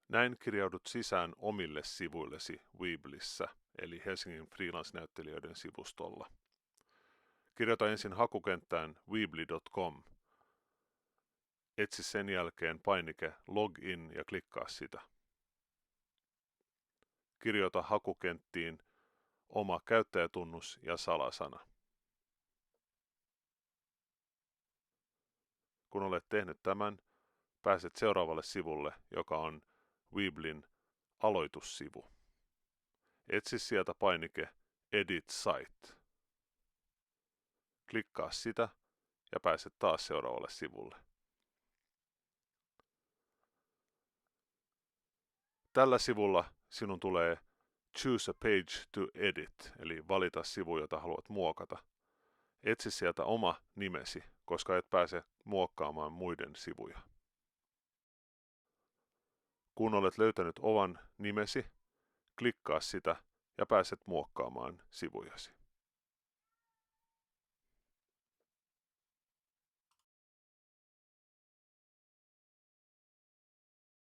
Näin kirjaudut sisään omille sivuillesi Weeblyssä, eli Helsingin freelance-näyttelijöiden sivustolla. Kirjoita ensin hakukenttään weebly.com. Etsi sen jälkeen painike Login ja klikkaa sitä. Kirjoita hakukenttiin oma käyttäjätunnus ja salasana. Kun olet tehnyt tämän, pääset seuraavalle sivulle, joka on Weeblyn aloitussivu. Etsi sieltä painike Edit Site. Klikkaa sitä ja pääset taas seuraavalle sivulle. Tällä sivulla sinun tulee Choose a page to edit, eli valita sivu, jota haluat muokata. Etsi sieltä oma nimesi, koska et pääse muokkaamaan muiden sivuja. Kun olet löytänyt oman nimesi, klikkaa sitä ja pääset muokkaamaan sivujasi.